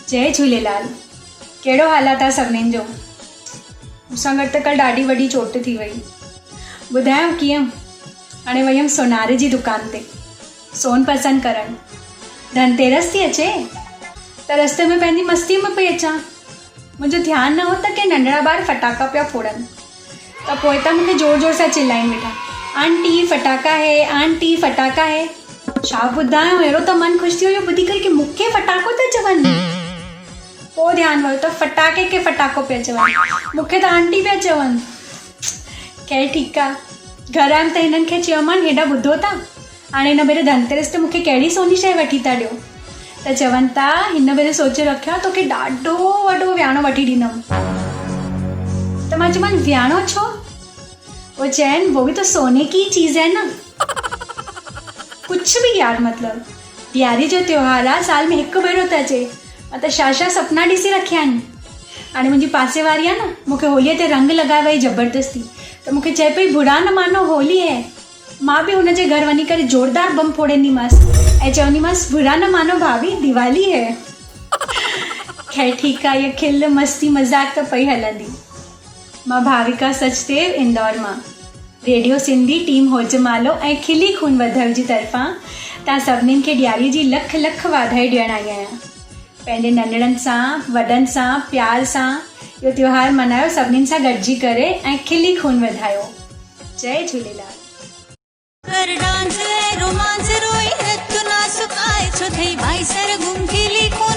जय झूलेलाल। कहिड़ो हालात आहे सभिनीनि जो? मूंसां गॾु त कल्ह ॾाढी वॾी चोट थी वई। ॿुधायांव कीअं? हाणे वई हुयमि सोनारे जी दुकान ते सोन पसंदि करणु। धनतेरस थी अचे त रस्ते में पंहिंजी मस्ती में पई अचां। मुंहिंजो ध्यानु न हो त के नंढड़ा ॿार फटाका पिया फोड़नि, त पोइ त मूंखे ज़ोर ज़ोर सां चिल्लाइनि वेठा, आंटी फटाका है, आंटी फटाका है। छा ॿुधायांव, अहिड़ो त मन ख़ुशि थी वियो ॿुधी करे की मूंखे फटाको था चवनि। पोइ ध्यानु वियो त फटाके खे फटाको पिया चवनि, मूंखे त आंटी पिया चवनि। खैर ठीकु आहे, घर आयमि त हिननि खे चयोमानि हेॾा ॿुधो था, हाणे हिन भेरे धनतेरस ते मूंखे कहिड़ी सोनी शइ वठी था ॾियो? त चवनि था हिन भेरे सोचे रखियो आहे तोखे ॾाढो वॾो विहाणो वठी ॾींदमि। त मां चयोमानि विहाणो छो? वो चैन वो भी तो सोने की चीज़ है ना। कुछ भी यार, मतलब ॾियारी जो त्योहार आहे, साल में हिकु भेरो त अचे, मां त छा छा सपना ॾिसी रखिया आहिनि। हाणे मुंहिंजी पासे वारी आहे न, मूंखे होलीअ ते रंग लॻाए वई ज़बरदस्ती, त मूंखे चए पई बुरा न मानो होली है। मां बि हुनजे घर वञी करे ज़ोरदार बम फोड़ींदीमांसि ऐं चवंदीमांसि बुरा न मानो भाभी दिवाली है। खैर ठीकु आहे, इहा खिल मस्ती मज़ाक त पई हलंदी। मां भाविका सचदेव इंदौर मां, रेडियो सिंधी टीम होजमालो ऐं खिली खून वधव जी तरफ़ां तव्हां सभिनीनि खे ॾियारीअ जी लख लख वाधायूं ॾियणु आई आहियां। पंहिंजे नंढड़नि सां वॾनि सां प्यार सां इहो त्योहार मल्हायो सभिनीनि सां गॾिजी करे ऐं खिली खून वधायो। जय झूलेलाल। कर डांस रोमांस रोई नृत्य ना सुकाए छो थई भाई सर गुम खिली खून